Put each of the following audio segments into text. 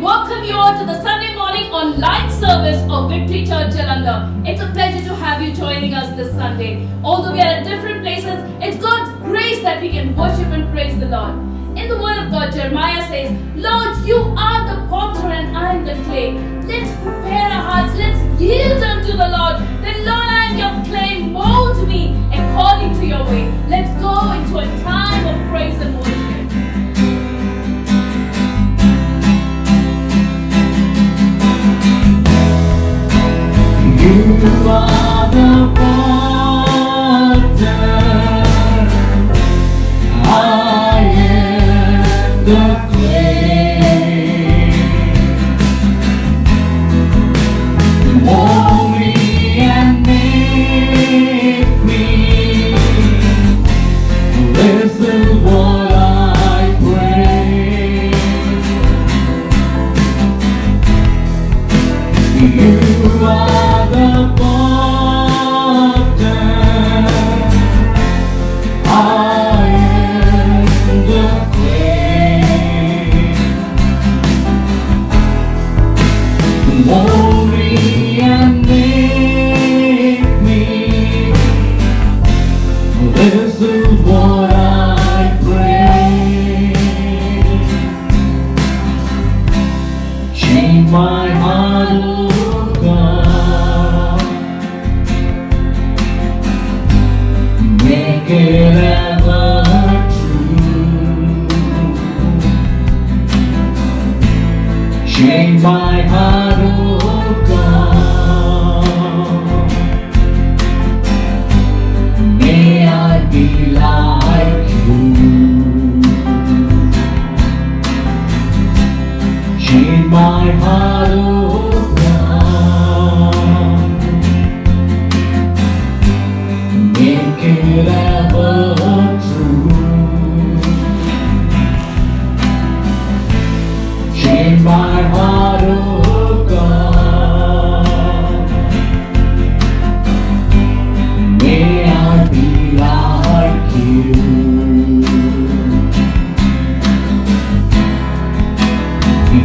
welcome you all to the Sunday morning online service of Victory Church Jalandhar. It's a pleasure to have you joining us this Sunday. Although we are at different places, it's God's grace that we can worship and praise the Lord. In the word of God, Jeremiah says, Lord, you are the potter and I am the clay. Let's prepare our hearts, let's yield unto the Lord. Then Lord, I am your clay, mold me according to your way. Let's go into a time of praise and worship. You are the potter, I am the clay. Mold me and make me. This is what I pray. You are the potter, I am the clay. Mold me and make me. This is what I pray. Change my heart, oh God. Make it ever true. Change my heart, oh God. May I be like you. Change my heart, oh God. Make it ever true. Change my heart, oh God. May I be like you.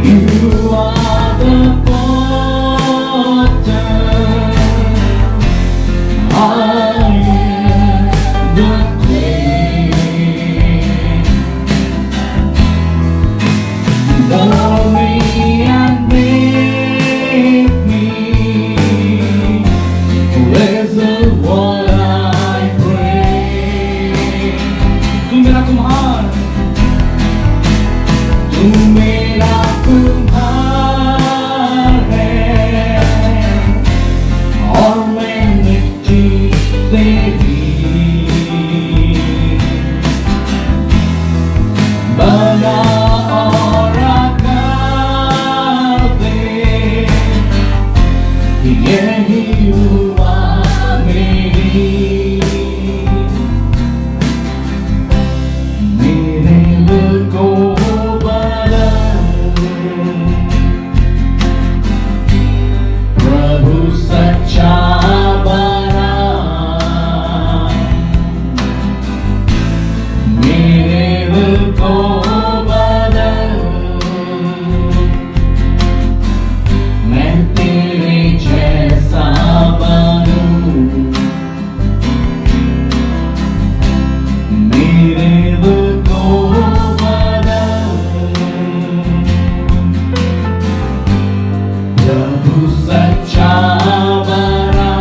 You are the potter, I am the clay. Mold me and make me. This is what I pray. तू मेरा कुम्हार, तू मेरा कुम्हार है और मैं मिट्टी तेरी। बना और आकार दे, यही हुआ मेरी। मेरे दिल को बदल, प्रभु सच्चा बना। मेरे दिल को बदल, मैं तेरे जैसा बनूं। मेरे दिल को बदल, प्रभु सच्चा बना।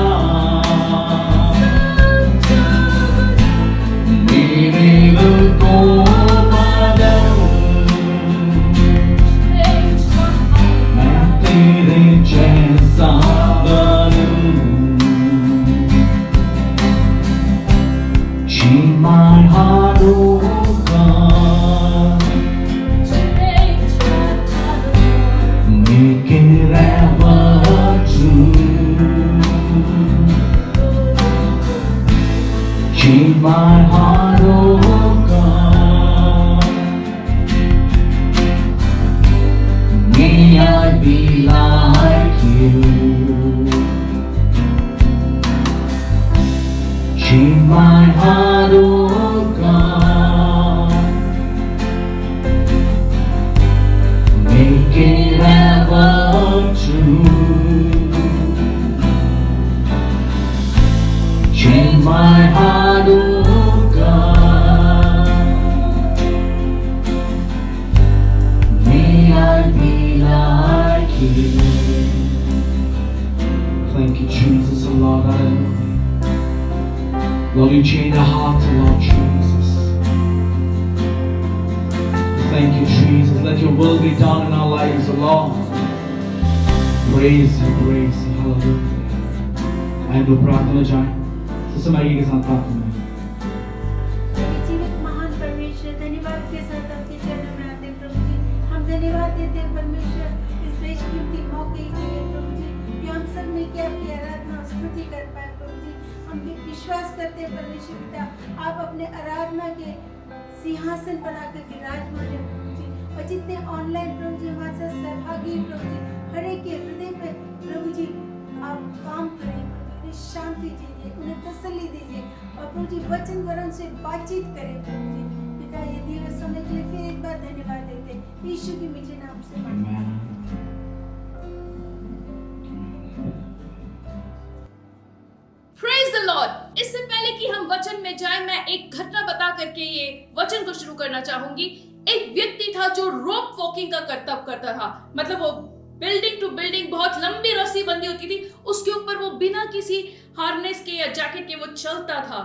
मेरे दिल को बदल, मैं तेरे जैसा बनूं। Change my heart, oh God. Make it ever true. Change my heart, oh God. May I be like you. Change my heart, oh God. Make it Thank you, Jesus, Lord. Hallelujah. Lord, you change our hearts, Lord Jesus. Thank you, Jesus. Let your will be done in our lives, Lord. Praise you, hallelujah. आइए दो प्रार्थना जाए। Sister Maggi के साथ प्रार्थना। जीवित महान परमेश्वर, धन्यवाद के साथ आपके चरणों में आते हैं प्रभु जी। हम धन्यवाद देते हैं परमेश्वर इस बेशकीमती मौके के लिए प्रभु जी, कि हम सब मिलकर आपकी आराधना और स्तुति कर पाए प्रभु जी। हम भी विश्वास करते हैं परमेश्वर पिता, आप अपने आराधना के सिंहासन पर आकर विराजमान है प्रभु जी। और जितने ऑनलाइन प्रभु जी हमारे साथ सहभागी हैं प्रभु जी, हर एक के हृदय पे प्रभु जी आप काम करें, उन्हें शांति दीजिए, उन्हें तसल्ली दीजिए और प्रभु जी वचन वरन से बातचीत करें प्रभु जी। पिता ये दिए समय के लिए फिर एक बार धन्यवाद देते हैं यीशु के मीठे नाम से। Praise the Lord! इससे पहले कि हम वचन में जाएं, मैं एक घटना बता करके ये वचन को शुरू करना चाहूंगी। एक व्यक्ति था जो रोप वॉकिंग का करतब करता था, मतलब वो बिल्डिंग टू बिल्डिंग बहुत लंबी रस्सी बंधी होती थी, उसके ऊपर वो बिना किसी हार्नेस के या जैकेट के वो चलता था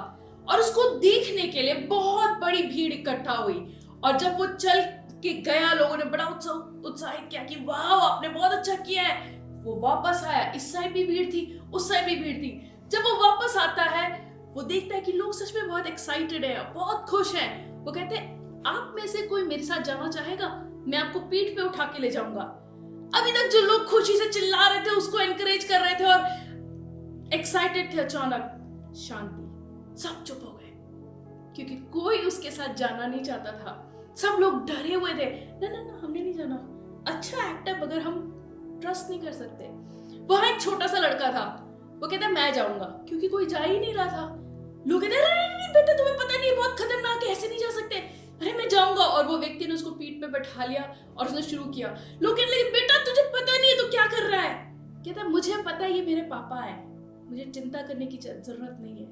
और उसको देखने के लिए बहुत बड़ी भीड़ इकट्ठा हुई। और जब वो चल के गया, लोगों ने बड़ा उत्साहित किया कि वाह आपने बहुत अच्छा किया है। वो वापस आया, इस साइड भी भीड़ थी, उस साइड भी भीड़ थी। जब वो वापस आता है, वो देखता है कि लोग सच में बहुत एक्साइटेड है, बहुत खुश हैं। वो कहते हैं आप में से कोई मेरे साथ जाना चाहेगा, मैं आपको पीठ पे उठा के ले जाऊंगा। अभी तक जो लोग खुशी से चिल्ला रहे थे, उसको एनकरेज कर रहे थे और एक्साइटेड थे, अचानक शांति, सब चुप हो गए क्योंकि कोई उसके साथ जाना नहीं चाहता था। सब लोग डरे हुए थे, ना ना ना हमने नहीं जाना, अच्छा एक्टर मगर हम ट्रस्ट नहीं कर सकते। वहां एक छोटा सा लड़का था, वो कहता मैं जाऊंगा, क्योंकि कोई जा ही नहीं रहा था। लोग कहते नहीं बेटा तुम्हें पता नहीं बहुत खतरनाक है, ऐसे नहीं जा सकते, अरे मैं जाऊंगा। और वो व्यक्ति ने उसको पीठ पे बैठा लिया और उसने शुरू किया। लोग कहने लगे बेटा तुझे पता नहीं है तू क्या कर रहा है। कहता मुझे पता है ये मेरे पापा है, मुझे चिंता करने की जरूरत नहीं है।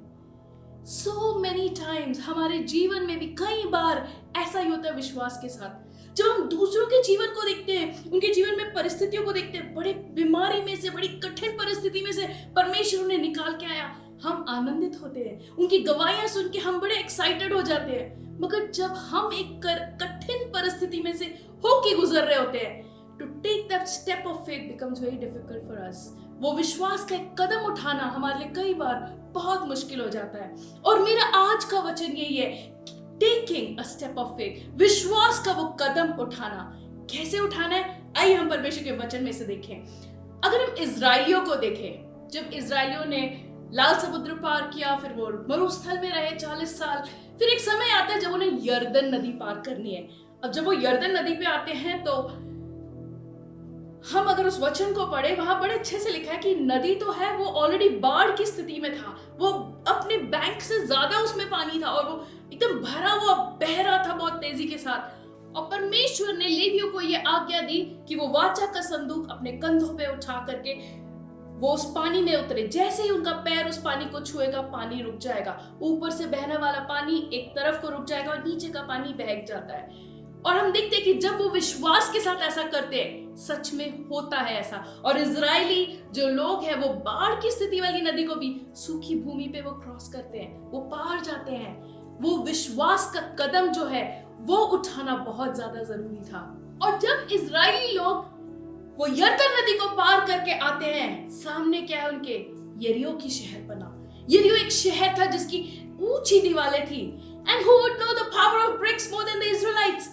So many times हमारे जीवन में भी कई बार ऐसा ही होता है विश्वास के साथ। जब हम दूसरों के जीवन को देखते हैं, उनके जीवन में परिस्थितियों को देखते हैं, बड़े बीमारी में से, बड़ी कठिन परिस्थिति में से परमेश्वर उन्हें निकाल के आया, हम आनंदित होते हैं। उनकी गवाहियां सुन के हम बड़े एक्साइटेड हो जाते हैं। मगर जब हम एक कठिन परिस्थिति में से होके गुजर रहे होते हैं, to take that step of faith becomes very difficult for us. वो विश्वास का एक कदम उठाना हमारे लिए कई बार बहुत मुश्किल हो जाता है। और मेरा आज का वचन यही है, taking a step of faith, विश्वास का वो कदम उठाना। कैसे उठाना है, आइए हम परमेश्वर के वचन में से देखें। अगर हम इजराइलियों को देखें, जब इजराइलियों ने लाल समुद्र पार किया, फिर वो मरुस्थल में रहे 40 साल, फिर एक समय आता है जब उन्हें यर्दन नदी पार करनी है। अब जब वो यर्दन नदी पे आते हैं तो हम अगर उस वचन को पढ़े, वहां बड़े अच्छे से लिखा है कि नदी तो है, वो ऑलरेडी बाढ़ की स्थिति में था, वो अपने बैंक से ज्यादा उसमें पानी था और वो एकदम भरा हुआ बह रहा था बहुत तेजी के साथ। और परमेश्वर ने लेवियों को यह आज्ञा दी कि वो वाचा का संदूक अपने कंधों पे उठा करके वो उस पानी में उतरे। जैसे ही उनका पैर उस पानी को छुएगा, पानी रुक जाएगा, ऊपर से बहने वाला पानी एक तरफ को रुक जाएगा और नीचे का पानी बह जाता है। और हम देखते हैं कि जब वो विश्वास के साथ ऐसा करते हैं, सच में होता है ऐसा। और इजरायली जो लोग हैं, वो बाढ़ की स्थिति वाली नदी को भी सूखी भूमि पे वो क्रॉस करते हैं, वो पार जाते हैं। वो विश्वास का कदम जो है वो उठाना बहुत ज्यादा जरूरी था। और जब इजरायली लोग वो यरदन नदी को पार करके आते हैं, सामने क्या है उनके, यरीहो की शहर बना। यरीहो एक शहर था जिसकी ऊंची दीवारें थी। And who would know the power of bricks more than the Israelites?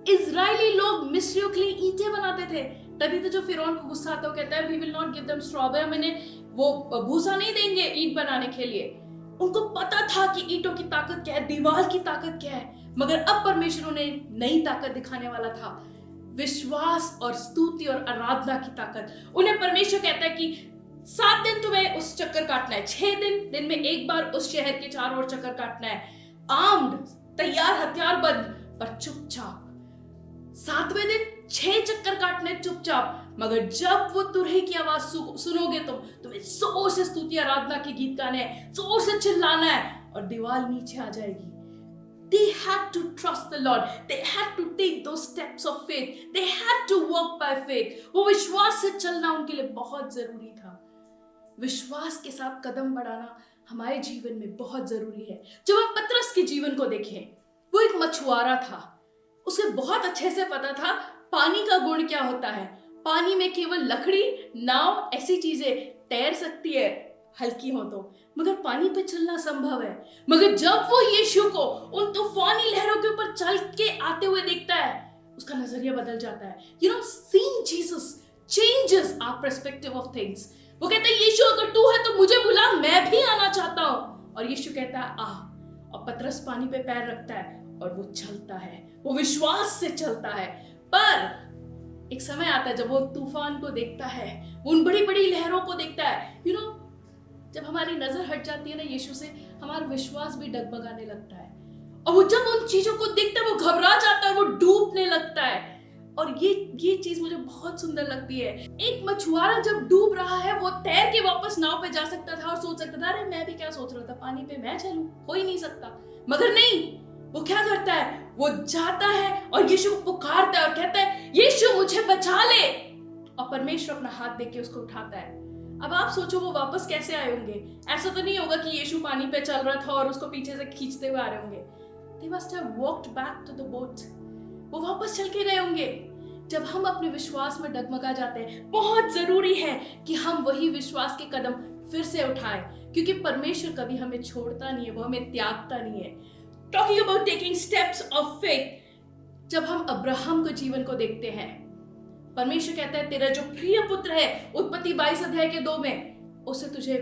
Israeli लोग मिस्रियों के लिए ईंटें बनाते थे। तभी तो जो फिरौन को गुस्सा आता है, वो कहता है we will not give them straw, हम इन्हें वो भूसा नहीं देंगे ईंट बनाने के लिए। उनको पता था कि ईंटों की ताकत क्या है, दीवार की ताकत क्या है। मगर अब परमेश्वर उन्हें नई ताकत दिखाने वाला था, विश्वास और स्तुति और आराधना की ताकत। उन्हें परमेश्वर कहता है कि 7 दिन तुम्हें उस चक्कर काटना है, 6 दिन में एक बार उस शहर के चारों ओर चक्कर काटना है, आर्म्ड, तैयार हथियारबंद, पर चुपचाप। 7वें दिन 6 चक्कर काटने चुपचाप। मगर जब वो तुरही की आवाज सुनोगे तुम्हें जोर से स्तुति आराधना के गीत गाने हैं, जोर से चिल्लाना है और दीवार नीचे आ जाएगी। They had to trust the Lord. They had to take those steps of faith. They had to walk by faith. वो विश्वास से चलना उनके लिए बहुत जरूरी था। विश्वास के साथ कदम बढ़ाना हमारे जीवन में बहुत जरूरी है। जब हम पतरस के जीवन को देखें, वो एक मछुआरा था। उसे बहुत अच्छे से पता था पानी का गुण क्या होता है। पानी में केवल लकड़ी, नाव, ऐसी चीजें तैर सकती है हल्की हो तो, मगर पानी पे चलना संभव है। मगर जब वो यीशु को उन तूफानी लहरों के ऊपर चल के आते हुए देखता है, उसका नजरिया बदल जाता है। Seeing Jesus changes our perspective of things. वो कहता है यीशु अगर तू है तो मुझे बुला, मैं भी आना चाहता हूं। और यीशु कहता है आ, और पतरस पानी पे पैर रखता है और वो चलता है, वो विश्वास से चलता है। पर एक समय आता है जब वो तूफान को देखता है, उन बड़ी बड़ी लहरों को देखता है। जब हमारी नजर हट जाती है ना यीशु से, हमारा विश्वास भी डगमगाने लगता है। और वो जब उन चीजों को देखता है वो घबरा जाता है, वो डूबने लगता है। और ये चीज मुझे बहुत सुंदर लगती है। एक मछुआरा जब डूब रहा है, वो तैर के वापस नाव पे जा सकता था और सोच सकता था अरे मैं भी क्या सोच रहा था, पानी पे मैं चलूं, हो ही नहीं सकता। मगर नहीं, वो क्या करता है, वो जाता है और यीशु को पुकारता है और कहता है यीशु मुझे बचा ले। और परमेश्वर अपना हाथ देके उसको उठाता है। अब आप सोचो वो वापस कैसे आए होंगे। ऐसा तो नहीं होगा कि यीशु पानी पे चल रहा था और उसको पीछे से खींचते हुए आ रहे होंगे। They must have walked back to the boat. वो वापस चल के गए होंगे। जब हम अपने विश्वास में डगमगा जाते हैं, बहुत जरूरी है कि हम वही विश्वास के कदम फिर से उठाएं, क्योंकि परमेश्वर कभी हमें छोड़ता नहीं है, वो हमें त्यागता नहीं है। Talking about taking steps of faith, जब हम अब्राहम के जीवन को देखते हैं, परमेश्वर कहता है तेरा जो प्रिय पुत्र है, उत्पत्ति 22 अध्याय के 2 में, उसे तुझे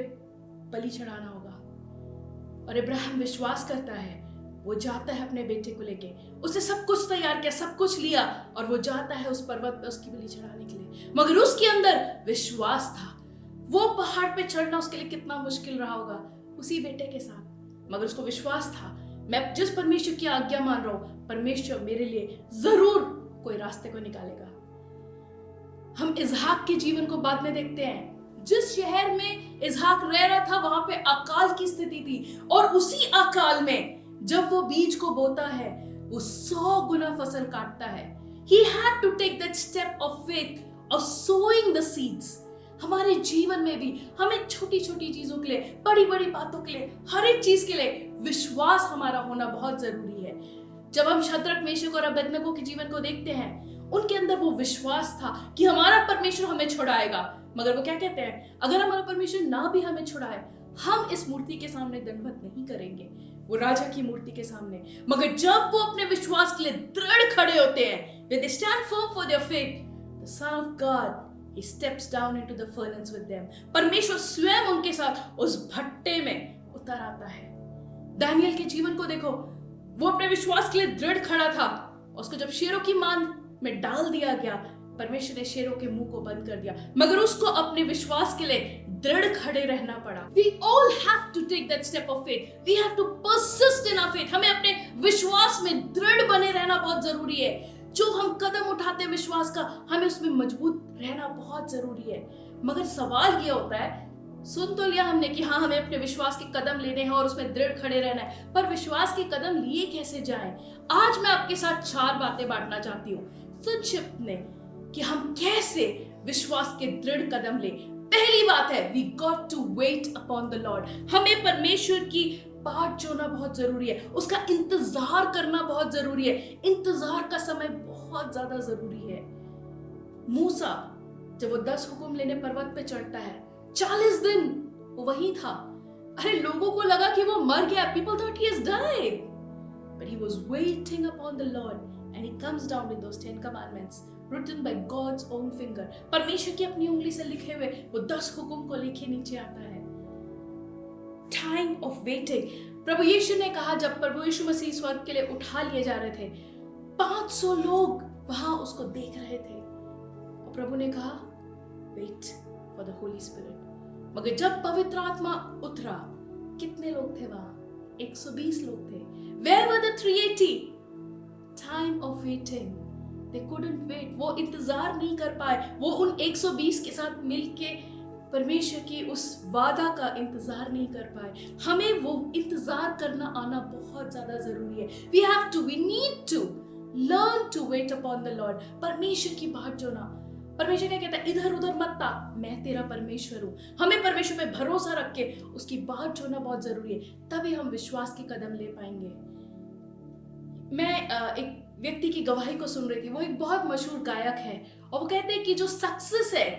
बलि चढ़ाना होगा। और अब्राहम विश्वास करता है, वो जाता है अपने बेटे को लेके, उसने सब कुछ तैयार किया, सब कुछ लिया, और वो जाता है उस पर्वत पे उसकी बलि चढ़ाने के लिए। मगर उसके अंदर विश्वास था। वो पहाड़ पे चढ़ना उसके लिए कितना मुश्किल रहा होगा उसी बेटे के साथ, मगर उसको विश्वास था मैं जिस परमेश्वर की आज्ञा मान रहा हूं, परमेश्वर मेरे लिए जरूर कोई रास्ते को निकालेगा। हम इसहाक के जीवन को बाद में देखते हैं। जिस शहर में इसहाक रह रहा था वहां पे अकाल की स्थिति थी, और उसी अकाल में जब वो बीज को बोता है, वो 100 गुना फसल काटता है। He had to take that step of faith of sowing the seeds. हमारे जीवन में भी हमें छोटी छोटी चीजों के लिए, बड़ी बड़ी बातों के लिए, हर एक चीज के लिए विश्वास हमारा होना बहुत जरूरी है। जब हम शद्रक, मेशक और अबेदनगो के जीवन को देखते हैं, उनके अंदर वो विश्वास था कि हमारा परमेश्वर हमें छुड़ाएगा। मगर वो क्या कहते हैं, अगर हमारा परमेश्वर ना भी हमें छुड़ाए, हम इस मूर्ति के सामने दंडवत नहीं करेंगे, वो राजा की मूर्ति के सामने। मगर जब वो अपने विश्वास के लिए दृढ़ खड़े होते हैं, when they stand firm for their faith, the Son of God, he steps down into the furnace with them. परमेश्वर स्वयं उनके साथ उस भट्टे में उतर आता है। दानियल के जीवन को देखो, वो अपने विश्वास के लिए दृढ़ खड़ा था। उसको जब शेरों की मान में डाल दिया गया, परमेश्वर ने शेरों के मुंह को बंद कर दिया, मगर उसको अपने विश्वास के लिए दृढ़ खड़े रहना पड़ा। We all have to take that step of faith. We have to persist in our faith. हमें अपने विश्वास में दृढ़ बने रहना बहुत जरूरी है। जो हम कदम उठाते हैं विश्वास का, हमें उसमें मजबूत रहना बहुत जरूरी है। मगर सवाल ये होता है, सुन तो लिया हमने कि हाँ हमें अपने विश्वास के कदम लेने हैं और उसमें दृढ़ खड़े रहना है, पर विश्वास के कदम लिए कैसे जाएं? आज मैं आपके साथ 4 बातें बांटना चाहती हूँ संक्षिप्त में कि हम कैसे विश्वास के दृढ़ कदम लें। पहली बात है, we got to wait upon the Lord. हमें परमेश्वर की बाट जोना बहुत जरूरी है, उसका इंतजार करना बहुत जरूरी है। इंतजार का समय बहुत ज्यादा जरूरी है। मूसा जब वो 10 हुक्म लेने पर्वत पे चढ़ता है, 40 दिन वो वही था। अरे लोगों को लगा कि वो मर गया, people thought he has died, but he was waiting upon the Lord and he comes down with those 10 commandments written by God's own finger. परमेश्वर की अपनी उंगली से लिखे हुए वो 10 हुक्म को लेके नीचे आता है। Time of waiting. प्रभु यीशु ने कहा, जब प्रभु यीशु मसीह स्वर्ग के लिए उठा लिए जा रहे थे, 500 लोग वहां उसको देख रहे थे, और प्रभु ने कहा wait for the Holy Spirit. मगर जब पवित्र आत्मा उतरा, कितने लोग थे वहां? 120 लोग थे। Where were the 380? Time of waiting. They couldn't wait. वो इंतजार नहीं कर पाए। वो उन 120 के साथ मिलके परमेश्वर की उस वादा का इंतजार नहीं कर पाए। हमें वो इंतजार करना आना बहुत ज्यादा जरूरी है। We need to learn to wait upon the Lord. परमेश्वर की बाट जोना। परमेश्वर क्या कहता है, इधर उधर मत ताक, मैं तेरा परमेश्वर हूँ। हमें परमेश्वर पे भरोसा रख के उसकी बात जोड़ना बहुत जरूरी है, तभी हम विश्वास की कदम ले पाएंगे। मैं एक व्यक्ति की गवाही को सुन रही थी। वो एक बहुत मशहूर गायक है और वो कहते हैं कि जो सक्सेस है,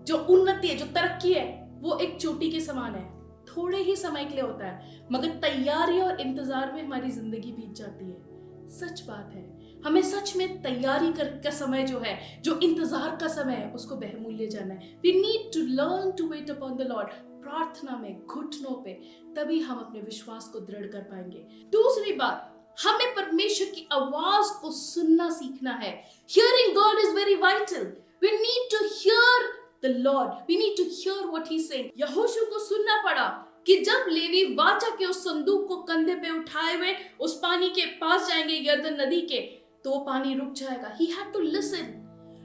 जो उन्नति है, जो तरक्की है, वो एक चोटी के समान है, थोड़े ही समय के लिए होता है, मगर तैयारी और इंतजार में हमारी जिंदगी बीत जाती है। सच बात है, हमें सच में तैयारी का समय जो है, जो इंतजार का समय है, उसको बहुमूल्य जाना है। We need to learn to wait upon the Lord. प्रार्थना में, घुटनों पे, तभी हम अपने विश्वास को दृढ़ कर पाएंगे। दूसरी बात, हमें परमेश्वर की आवाज को सुनना सीखना है। Hearing God is very vital. We need to hear the Lord, we need to hear what he is saying. यहोशू को सुनना पड़ा कि जब लेवी वाचा के उस संदूक को कंधे पे उठाए हुए उस पानी के पास जाएंगे, यरदन नदी के, तो वो पानी रुक जाएगा। He had to listen.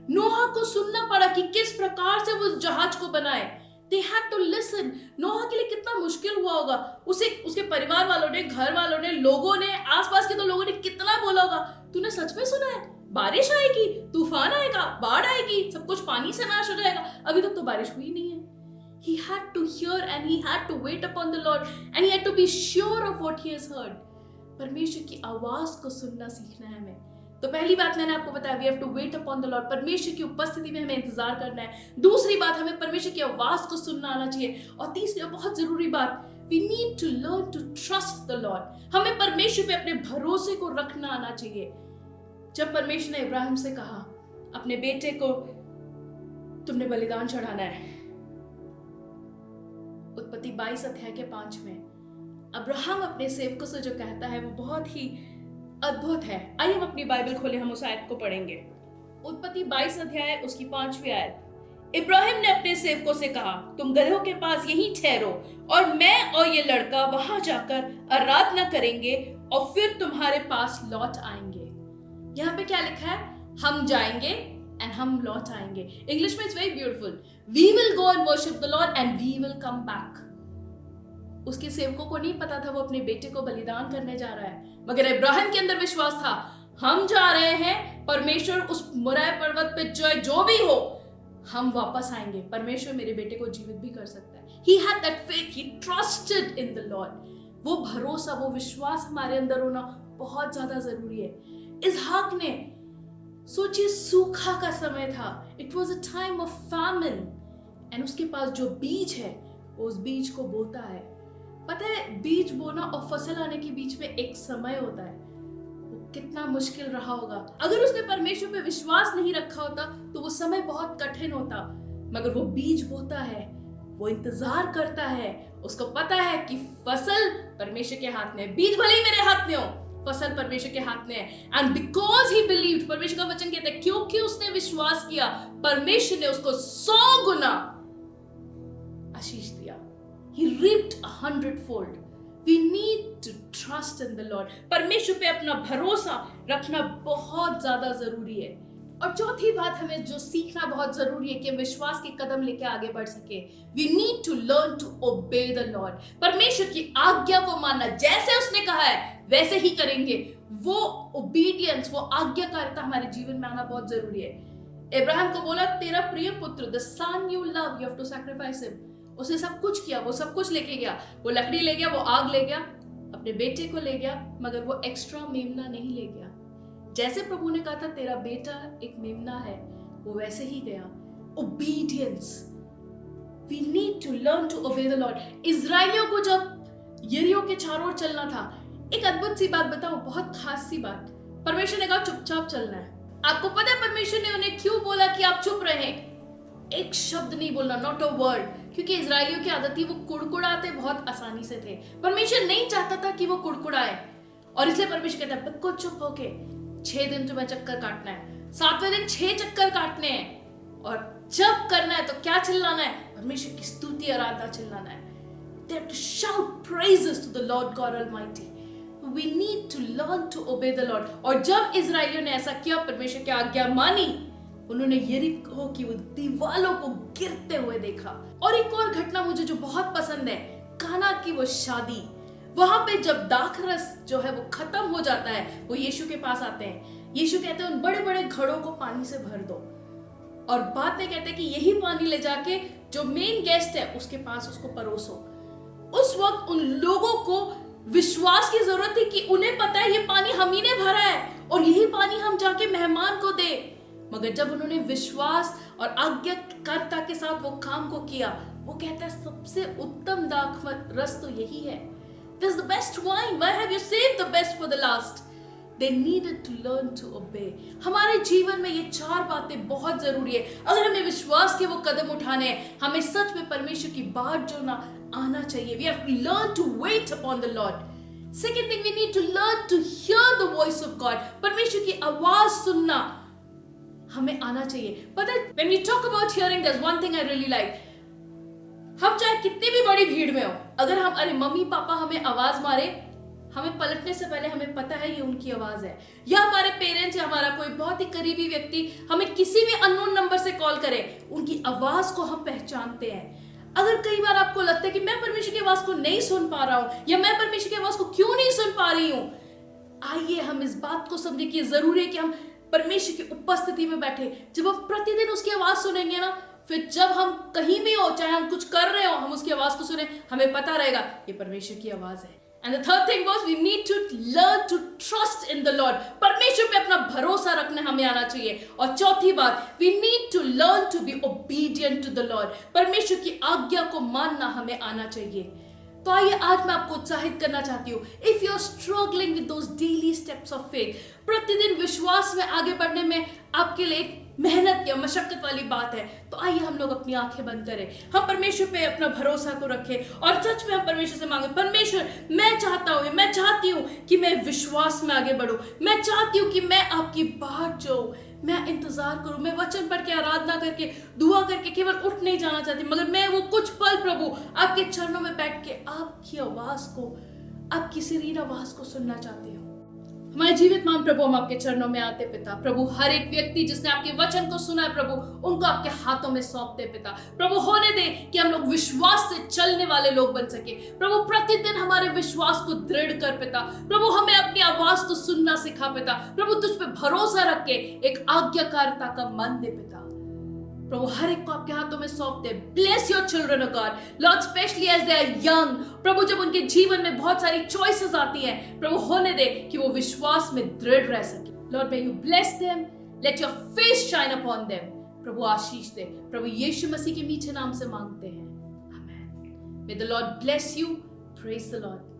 नोहा को सुनना पड़ा कि किस प्रकार से वो जहाज को बनाए। They had to listen. नोहा के लिए कितना मुश्किल हुआ होगा। उसके परिवार वालों ने, घर वालों ने, लोगों ने, आसपास के तो लोगों ने कितना बोला होगा, तूने सच में सुना है, बारिश आएगी, तूफान आएगा, बाढ़ आएगी, सब कुछ पानी से नाश हो जाएगा। अभी तक तो बारिश हुई नहीं है। He had to hear and he had to wait upon the Lord and he had to be sure of what he has heard. परमेश्वर की आवाज को सुनना सीखना है हमें। तो पहली बात मैंने आपको बताया, we have to wait upon the Lord। परमेश्वर की उपस्थिति में हमें इंतजार करना है। दूसरी बात, हमें परमेश्वर की आवाज को सुनना आना चाहिए। और तीसरी और बहुत जरूरी बात, we need to learn to trust the Lord। हमें परमेश्वर पे अपने भरोसे को रखना आना चाहिए। जब परमेश्वर ने इब्राहिम से कहा, अपने बेटे को तुमने बलिदान चढ़ाना है, उत्पत्ति 22 अध्याय के 5 में अब्राहम अपने सेवकों से जो कहता है वो बहुत ही अद्भुत है। आइए हम अपनी बाइबल खोले, हम उस आयत को पढ़ेंगे। उत्पत्ति 22 अध्याय उसकी 5वीं आयत। इब्राहिम ने अपने सेवकों से कहा, तुम गदहों के पास यहीं ठहरो और मैं और ये लड़का वहां जाकर आराधना करेंगे और फिर तुम्हारे पास लौट आएंगे। यहाँ पे क्या लिखा है, हम जाएंगे and हम लौट आएंगे। इंग्लिश में it's very beautiful, we will go and worship the Lord and we will come back। उसके सेवकों को नहीं पता था वो अपने बेटे को बलिदान करने जा रहा है, मगर इब्राहिम के अंदर विश्वास था, हम जा रहे हैं, परमेश्वर उस मोरिया पर्वत पे जो भी हो, हम वापस आएंगे, परमेश्वर मेरे बेटे को जीवित भी कर सकता है। He had that faith, he trusted in the Lord। वो भरोसा, वो विश्वास हमारे अंदर होना बहुत ज्यादा जरूरी है। इसहाक ने, सोचिए, सूखा का समय था, it was a time of famine, and उसके पास जो बीज है वो उस बीज को बोता है। पता है, बीज बोना और फसल आने के बीच में एक समय होता है, वो कितना मुश्किल रहा होगा। अगर उसने परमेश्वर पे विश्वास नहीं रखा होता तो वो समय बहुत कठिन होता, मगर वो बीज बोता है, वो इंतजार करता है, उसको पता है कि फसल परमेश्वर के हाथ में, बीज भले ही मेरे हाथ में हो, फसल परमेश्वर के हाथ में है। एंड बिकॉज ही बिलीव्ड, परमेश्वर का वचन कहता है क्योंकि उसने विश्वास किया, परमेश्वर ने उसको 100 गुना आशीष दिया। He reaped 100-fold। We need to trust in the Lord। परमेश्वर पे अपना भरोसा रखना बहुत ज्यादा जरूरी है। और चौथी बात, हमें जो सीखना बहुत जरूरी है कि हम विश्वास के कदम लेके आगे बढ़ सके, we need to learn to obey the Lord। परमेश्वर की आज्ञा को मानना, जैसे उसने कहा है वैसे ही करेंगे। वो ओबीडियंस, वो आज्ञाकारिता हमारे जीवन में आना बहुत जरूरी है। इब्राहिम को बोला, तेरा प्रिय पुत्र, the son you love, you have to sacrifice him। उसने सब कुछ किया, वो सब कुछ लेके गया, वो लकड़ी ले गया, वो आग ले गया, अपने बेटे को ले गया, मगर वो एक्स्ट्रा मेमना नहीं ले गया। जैसे प्रभु ने कहा था तेरा बेटा एक मेमना है, वो वैसे ही गया। Obedience, we need to learn to obey the lord. इजराइलियों को जब यरीहो के चारों ओर चलना था, एक अद्भुत सी बात बताओ, बहुत खास सी बात, परमेश्वर ने कहा चुपचाप चलना है। आपको पता है परमेश्वर ने उन्हें क्यों बोला कि आप चुप रहें? एक शब्द नहीं बोलना, नॉट अ वर्ड, क्योंकि इजराइलियों की आदत थी, वो कुड़कुड़ाते बहुत आसानी से थे। परमेश्वर नहीं चाहता था कि वो कुड़कुड़ाए, और इसलिए परमेश्वर कहता है बिल्कुल चुप होके 6 दिन तुम्हें चक्कर काटना है, 7वें दिन 6 चक्कर काटने हैं, और जब करना है तो क्या चिल्लाना है? परमेश्वर की स्तुति आराधना चिल्लाना है। They have to shout praises to the Lord God Almighty। We need to learn to obey the Lord। और जब इजराइलियों ने ऐसा किया, परमेश्वर की आज्ञा मानी, उन्होंने यरीहो की वो दीवालों को गिरते हुए देखा। और एक और घटना मुझे जो बहुत पसंद है, काना की वो शादी, वहां पे जब दाखरस जो है वो खत्म हो जाता है, वो यीशु के पास आते हैं, यीशु कहते हैं उन बड़े बड़े घड़ों को पानी से भर दो, और बाद में कहते हैं कि यही पानी ले जाके जो मेन गेस्ट है उसके पास उसको परोसो। उस वक्त उन लोगों को विश्वास की जरूरत थी कि उन्हें पता है ये पानी हम ही ने भरा है और यही पानी हम जाके मेहमान को दे। मगर जब उन्होंने विश्वास और आज्ञाकारिता के साथ वो काम को किया, वो कहता है सबसे उत्तम दाखमत रस तो यही है। This is the best wine. Why have you saved the best for the last? They needed to learn to obey. हमारे जीवन में ये 4 बातें बहुत जरूरी है। अगर हमें विश्वास के वो कदम उठाने हैं, हमें सच में परमेश्वर की बात जो ना आना चाहिए। We have to learn to wait upon the Lord. Second thing, we need to learn to hear the voice of God. परमेश्वर की आवाज सुनना हमें आना चाहिए। पता है, when we talk about hearing, there's one thing I really like. हम चाहे कितनी भी बड़ी भीड़ में हो, अगर हम अरे मम्मी पापा हमें आवाज मारे, हमें पलटने से पहले हमें पता है ये उनकी आवाज है। या हमारे पेरेंट्स या हमारा कोई बहुत ही करीबी व्यक्ति हमें किसी भी अननोन नंबर से कॉल करे, उनकी आवाज को हम पहचानते हैं। अगर कई बार आपको लगता है कि मैं परमेश्वर की आवाज को नहीं सुन पा रहा हूं या मैं परमेश्वर की आवाज को क्यों नहीं सुन पा रही हूं, आइए हम इस बात को समझे कि जरूरी है कि हम परमेश्वर की उपस्थिति में बैठे। जब हम प्रतिदिन उसकी आवाज सुनेंगे ना, फिर जब हम कहीं भी हो, चाहे हम कुछ कर रहे हो, हम उसकी आवाज को सुने, हमें पता रहेगा ये परमेश्वर की आवाज है। And the third thing was we need to learn to trust in the Lord. परमेश्वर पे अपना भरोसा रखना हमें आना चाहिए। और चौथी बात, we need to learn to be obedient to the Lord. परमेश्वर की आज्ञा को मानना हमें आना चाहिए। तो आइए आज मैं आपको उत्साहित करना चाहती हूँ। If you are struggling with those daily steps of faith, प्रतिदिन विश्वास में आगे बढ़ने में आपके लिए एक मेहनत या मशक्कत वाली बात है, तो आइए हम लोग अपनी आंखें बंद करें, हम परमेश्वर पे अपना भरोसा को रखें और सच में हम परमेश्वर से मांगे, परमेश्वर मैं चाहती हूँ कि मैं विश्वास में आगे बढ़ूं, मैं चाहती हूँ कि मैं आपकी बात जो मैं इंतजार करूं, मैं वचन पढ़ के आराधना करके दुआ करके केवल उठ नहीं जाना चाहती, मगर मैं वो कुछ पल प्रभु आपके चरणों में बैठ के आपकी आवाज को, आपकी सीरीन आवाज को सुनना चाहती हूँ। हमारे जीवित मान प्रभु, हम आपके चरणों में आते पिता। प्रभु हर एक व्यक्ति जिसने आपके वचन को सुना है प्रभु, उनको आपके हाथों में सौंपते पिता। प्रभु होने दे कि हम लोग विश्वास से चलने वाले लोग बन सके। प्रभु प्रतिदिन हमारे विश्वास को दृढ़ कर पिता। प्रभु हमें अपनी आवाज को सुनना सिखा पिता। प्रभु तुझ पे भरोसा रख के एक आज्ञाकारिता का मन दे पिता। प्रभु हर एक को आपके हाथों में सौंपते। Bless your children of God lord, especially as they are young. प्रभु जब उनके जीवन में बहुत सारी चॉइसेस आती हैं, प्रभु होने दे कि वो विश्वास में दृढ़ रह सके। Lord may you bless them, let your face shine upon them. प्रभु आशीष दे। प्रभु यीशु मसीह के मीठे नाम से मांगते हैं, आमीन। May the lord bless you. Praise the Lord.